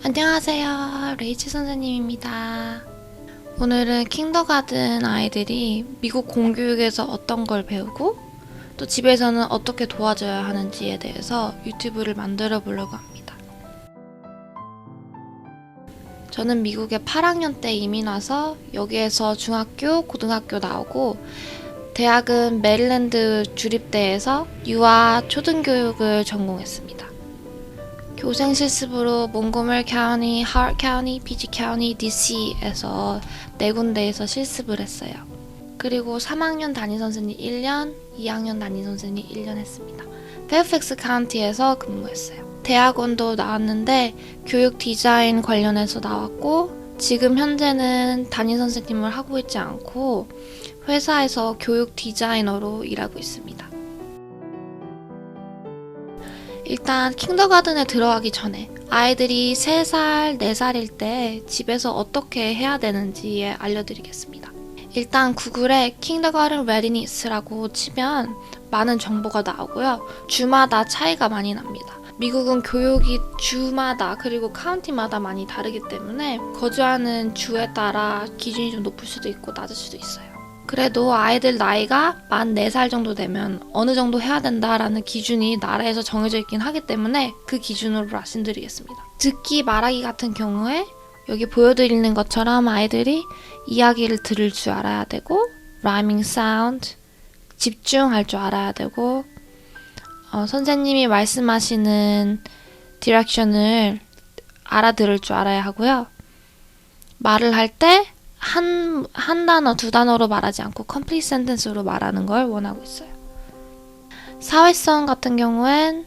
안녕하세요. 레이첼 선생님입니다. 오늘은 킨더가든 아이들이 미국 공교육에서 어떤 걸 배우고 또 집에서는 어떻게 도와줘야 하는지에 대해서 유튜브를 만들어 보려고 합니다. 저는 미국에 8학년 때 이민 와서 여기에서 중학교, 고등학교 나오고 대학은 메릴랜드 주립대에서 유아 초등교육을 전공했습니다. 교생 실습으로 몬고머리 카운티, 하트 카운티, PG 카운티, DC에서 4군데에서 실습을 했어요. 그리고 3학년 담임 선생님 1년, 2학년 담임 선생님 1년 했습니다. 페어팩스 카운티에서 근무했어요. 대학원도 나왔는데 교육 디자인 관련해서 나왔고 지금 현재는 담임 선생님을 하고 있지 않고 회사에서 교육 디자이너로 일하고 있습니다. 일단 킨더가든에 들어가기 전에 아이들이 3살, 4살일 때 집에서 어떻게 해야 되는지 알려드리겠습니다. 일단 구글에 킨더가든 레디니스라고 치면 많은 정보가 나오고요. 주마다 차이가 많이 납니다. 미국은 교육이 주마다 그리고 카운티마다 많이 다르기 때문에 거주하는 주에 따라 기준이 좀 높을 수도 있고 낮을 수도 있어요. 그래도 아이들 나이가 만 4살 정도 되면 어느 정도 해야 된다라는 기준이 나라에서 정해져 있긴 하기 때문에 그 기준으로 말씀드리겠습니다. 듣기, 말하기 같은 경우에 여기 보여드리는 것처럼 아이들이 이야기를 들을 줄 알아야 되고 rhyming sound, 집중할 줄 알아야 되고 선생님이 말씀하시는 디렉션을 알아들을 줄 알아야 하고요. 말을 할 때 한 단어, 2단어로 말하지 않고 complete sentence로 말하는 걸 원하고 있어요. 사회성 같은 경우엔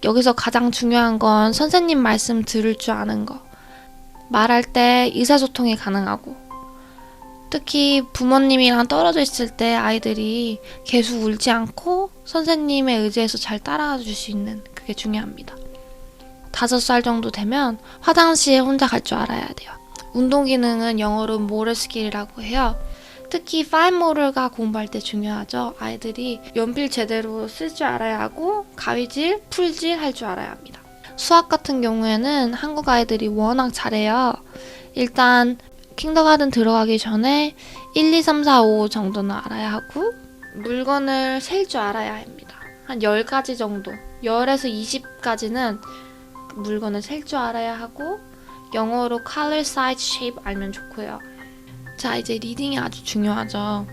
여기서 가장 중요한 건 선생님 말씀 들을 줄 아는 거. 말할 때 의사소통이 가능하고 특히 부모님이랑 떨어져 있을 때 아이들이 계속 울지 않고 선생님의 의지에서 잘 따라가 줄 수 있는 그게 중요합니다. 5살 정도 되면 화장실에 혼자 갈 줄 알아야 돼요. 운동 기능은 영어로 motor skill이라고 해요. 특히 fine motor가 공부할 때 중요하죠. 아이들이 연필 제대로 쓸 줄 알아야 하고 가위질, 풀질 할 줄 알아야 합니다. 수학 같은 경우에는 한국 아이들이 워낙 잘해요. 일단 킨더가든 들어가기 전에 1, 2, 3, 4, 5 정도는 알아야 하고 물건을 셀 줄 알아야 합니다. 한 10가지 정도, 10에서 20까지는 물건을 셀 줄 알아야 하고 영어로 color, size, shape 알면 좋고요. 자, 이제 리딩이 아주 중요하죠.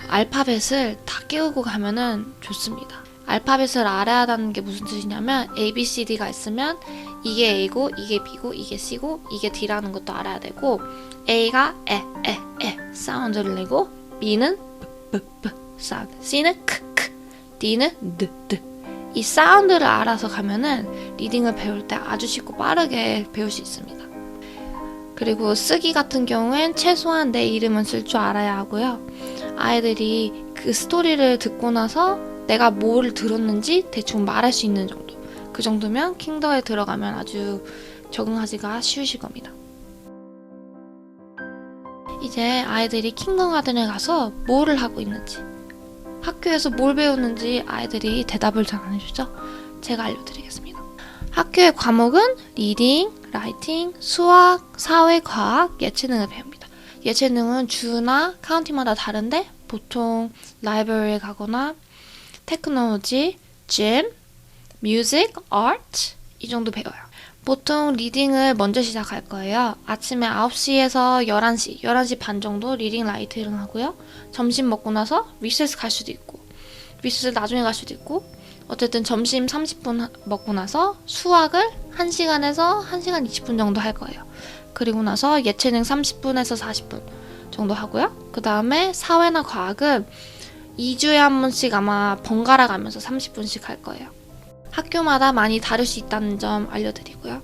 알파벳을 다 깨우고 가면은 좋습니다. 알파벳을 알아야 한다는 게 무슨 뜻이냐면 A, B, C, D가 있으면 이게 A고 이게 B고 이게 C고 이게 D라는 것도 알아야 되고 A가 에 사운드를 내고 B는 B 사운드, C는 크 D는 드 이 사운드를 알아서 가면은 리딩을 배울 때 아주 쉽고 빠르게 배울 수 있습니다. 그리고 쓰기 같은 경우엔 최소한 내 이름은 쓸 줄 알아야 하고요. 아이들이 그 스토리를 듣고 나서 내가 뭘 들었는지 대충 말할 수 있는 정도. 그 정도면 킨더에 들어가면 아주 적응하기가 쉬우실 겁니다. 이제 아이들이 킨더가든에 가서 뭐를 하고 있는지, 학교에서 뭘 배우는지 아이들이 대답을 잘 안 해주죠? 제가 알려드리겠습니다. 학교의 과목은 리딩, 라이팅, 수학, 사회, 과학, 예체능을 배웁니다. 예체능은 주나 카운티마다 다른데 보통 라이브러리에 가거나 테크놀로지, 짐, 뮤직, 아트 이 정도 배워요. 보통 리딩을 먼저 시작할 거예요. 아침에 9시에서 11시, 11시 반 정도 리딩 라이트를 하고요. 점심 먹고 나서 리세스 갈 수도 있고 리세스 나중에 갈 수도 있고 어쨌든 점심 30분 먹고 나서 수학을 1시간에서 1시간 20분 정도 할 거예요. 그리고 나서 예체능 30분에서 40분 정도 하고요. 그 다음에 사회나 과학은 2주에 한 번씩 아마 번갈아 가면서 30분씩 할 거예요. 학교마다 많이 다를 수 있다는 점 알려드리고요.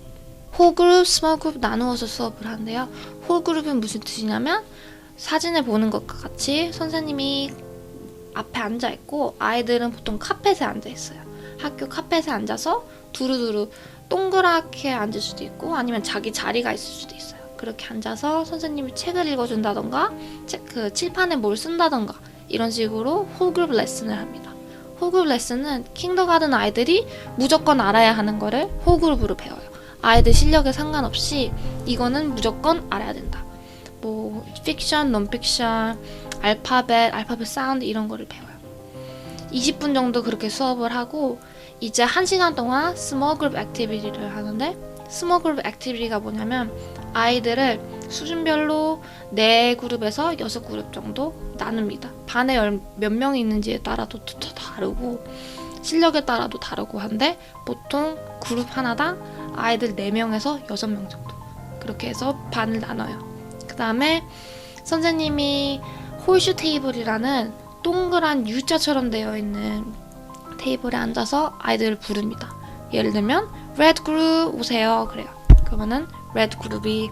홀그룹, 스몰그룹 나누어서 수업을 하는데요. 홀그룹은 무슨 뜻이냐면 사진을 보는 것과 같이 선생님이 앞에 앉아있고 아이들은 보통 카펫에 앉아있어요. 학교 카펫에 앉아서 두루두루 동그랗게 앉을 수도 있고 아니면 자기 자리가 있을 수도 있어요. 그렇게 앉아서 선생님이 책을 읽어준다던가 그 칠판에 뭘 쓴다던가 이런 식으로 홀그룹 레슨을 합니다. 홀그룹 레슨은 킨더가든 아이들이 무조건 알아야 하는 거를 홀그룹으로 배워요. 아이들 실력에 상관없이 이거는 무조건 알아야 된다. 뭐 픽션, 논픽션, 알파벳 사운드 이런 거를 배워요. 20분 정도 그렇게 수업을 하고 이제 1시간 동안 스몰 그룹 액티비티를 하는데, 스몰 그룹 액티비티가 뭐냐면 아이들을 수준별로 4그룹에서 6그룹 정도 나눕니다. 반에 몇 명이 있는지에 따라도 다르고 실력에 따라도 다르고 한데, 보통 그룹 하나당 아이들 4명에서 6명 정도 그렇게 해서 반을 나눠요. 그 다음에 선생님이 홀슈 테이블이라는 동그란 U자처럼 되어 있는 테이블에 앉아서 아이들을 부릅니다. 예를 들면 레드 그룹 오세요 그래요. 그러면은 레드 그룹이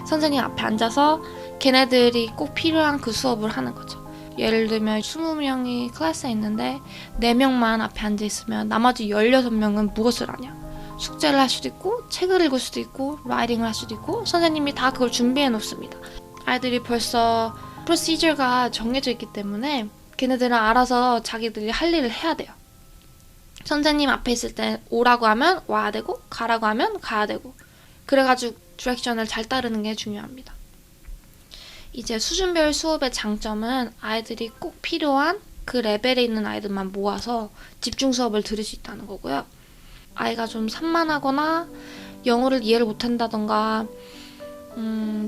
선생님 앞에 앉아서 걔네들이 꼭 필요한 그 수업을 하는 거죠. 예를 들면 20명이 클래스에 있는데 4명만 앞에 앉아있으면 나머지 16명은 무엇을 하냐? 숙제를 할 수도 있고 책을 읽을 수도 있고 라이팅을 할 수도 있고, 선생님이 다 그걸 준비해 놓습니다. 아이들이 벌써 프로시저가 정해져 있기 때문에 걔네들은 알아서 자기들이 할 일을 해야 돼요. 선생님 앞에 있을 때 오라고 하면 와야 되고 가라고 하면 가야 되고, 그래가지고 디렉션을 잘 따르는 게 중요합니다. 이제 수준별 수업의 장점은 아이들이 꼭 필요한 그 레벨에 있는 아이들만 모아서 집중 수업을 들을 수 있다는 거고요. 아이가 좀 산만하거나 영어를 이해를 못한다던가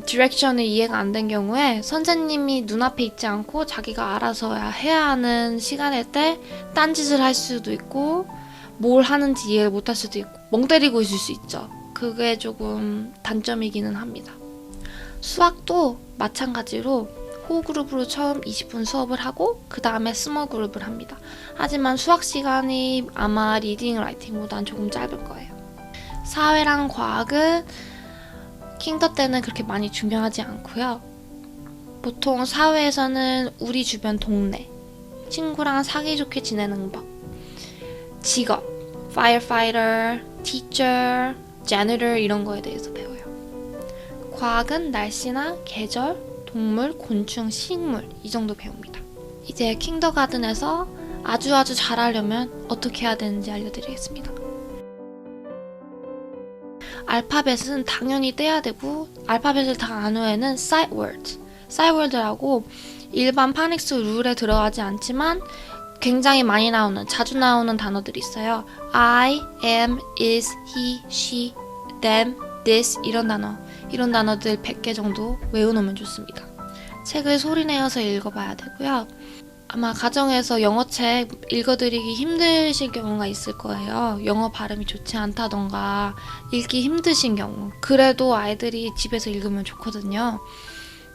디렉션을 이해가 안 된 경우에 선생님이 눈앞에 있지 않고 자기가 알아서 해야 하는 시간일 때 딴짓을 할 수도 있고 뭘 하는지 이해를 못할 수도 있고 멍 때리고 있을 수 있죠. 그게 조금 단점이기는 합니다. 수학도 마찬가지로 호그룹으로 처음 20분 수업을 하고 그 다음에 스몰 그룹을 합니다. 하지만 수학 시간이 아마 리딩, 라이팅보다는 조금 짧을 거예요. 사회랑 과학은 킹더 때는 그렇게 많이 중요하지 않고요. 보통 사회에서는 우리 주변 동네, 친구랑 사이좋게 지내는 법, 직업, firefighter, teacher, janitor 이런 거에 대해서 배워요. 과학은 날씨나 계절, 동물, 곤충, 식물 이 정도 배웁니다. 이제 킹더가든에서 아주 잘하려면 어떻게 해야 되는지 알려드리겠습니다. 알파벳은 당연히 떼야 되고, 알파벳을 다 안 외에는 sight word라고 일반 파닉스 룰에 들어가지 않지만 굉장히 많이 나오는, 자주 나오는 단어들이 있어요. I, am, is, he, she, them, this 이런 단어들 100개 정도 외워놓으면 좋습니다. 책을 소리내어서 읽어봐야 되고요. 아마 가정에서 영어책 읽어드리기 힘드실 경우가 있을 거예요. 영어 발음이 좋지 않다던가 읽기 힘드신 경우. 그래도 아이들이 집에서 읽으면 좋거든요.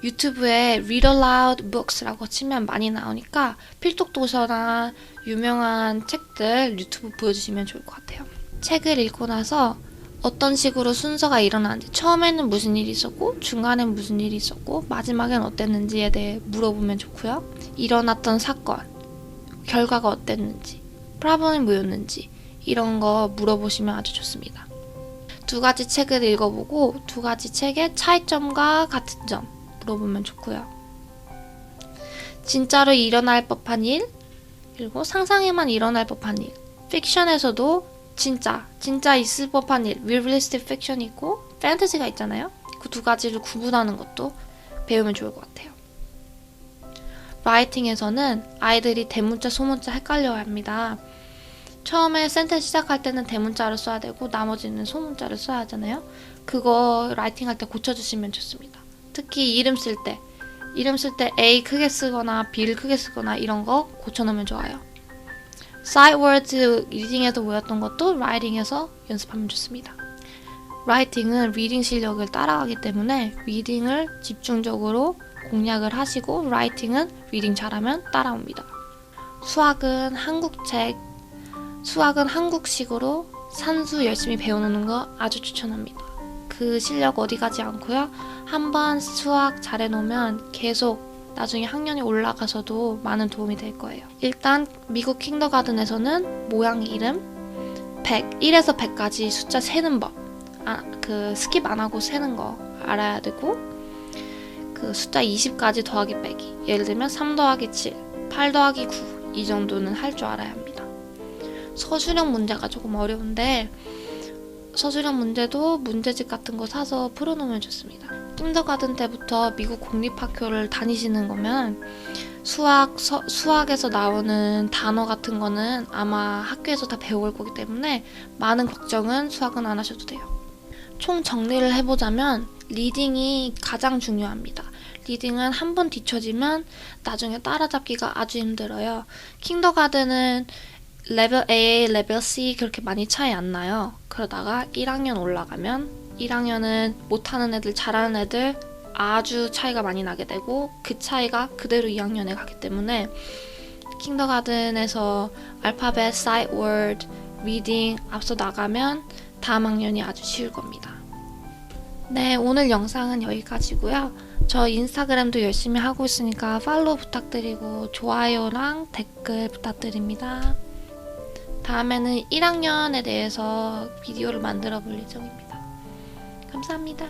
유튜브에 Read Aloud Books라고 치면 많이 나오니까 필독도서나 유명한 책들 유튜브 보여주시면 좋을 것 같아요. 책을 읽고 나서 어떤 식으로 순서가 일어나는지, 처음에는 무슨 일이 있었고 중간엔 무슨 일이 있었고 마지막엔 어땠는지에 대해 물어보면 좋고요. 일어났던 사건, 결과가 어땠는지, 프로블럼이 뭐였는지 이런 거 물어보시면 아주 좋습니다. 2가지 책을 읽어보고 2가지 책의 차이점과 같은 점 물어보면 좋고요. 진짜로 일어날 법한 일, 그리고 상상에만 일어날 법한 일. 픽션에서도 진짜 있을 법한 일, realistic fiction이 있고 판타지가 있잖아요. 그 2가지를 구분하는 것도 배우면 좋을 것 같아요. 라이팅에서는 아이들이 대문자, 소문자 헷갈려 합니다. 처음에 센텐스 시작할 때는 대문자를 써야 되고 나머지는 소문자를 써야 하잖아요. 그거 라이팅 할 때 고쳐주시면 좋습니다. 특히 이름 쓸 때 A 크게 쓰거나 B를 크게 쓰거나 이런 거 고쳐놓으면 좋아요. sight words 리딩에서 외웠던 것도 라이팅에서 연습하면 좋습니다. 라이팅은 리딩 실력을 따라가기 때문에 리딩을 집중적으로 공략을 하시고, 라이팅은 리딩 잘하면 따라옵니다. 수학은 한국식으로 산수 열심히 배워놓는 거 아주 추천합니다. 그 실력 어디 가지 않고요. 한번 수학 잘해놓으면 계속 나중에 학년이 올라가서도 많은 도움이 될 거예요. 일단 미국 킹더가든에서는 모양 이름, 1에서 100까지 숫자 세는 법, 스킵 안 하고 세는 거 알아야 되고, 그 숫자 20까지 더하기 빼기, 예를 들면 3 더하기 7, 8 더하기 9 이 정도는 할 줄 알아야 합니다. 서술형 문제가 조금 어려운데 서술형 문제도 문제집 같은 거 사서 풀어놓으면 좋습니다. 킨더가든 때부터 미국 공립학교를 다니시는 거면 수학에서 나오는 단어 같은 거는 아마 학교에서 다 배워올 거기 때문에 많은 걱정은 수학은 안 하셔도 돼요. 총 정리를 해보자면 리딩이 가장 중요합니다. 리딩은 한 번 뒤처지면 나중에 따라잡기가 아주 힘들어요. 킨더가든은 레벨 A, 레벨 C 그렇게 많이 차이 안 나요. 그러다가 1학년 올라가면 1학년은 못하는 애들, 잘하는 애들 아주 차이가 많이 나게 되고 그 차이가 그대로 2학년에 가기 때문에 킨더가든에서 알파벳, 사이트 워드, 리딩 앞서 나가면 다음 학년이 아주 쉬울 겁니다. 네, 오늘 영상은 여기까지고요. 저 인스타그램도 열심히 하고 있으니까 팔로우 부탁드리고 좋아요랑 댓글 부탁드립니다. 다음에는 1학년에 대해서 비디오를 만들어 볼 예정입니다. 감사합니다.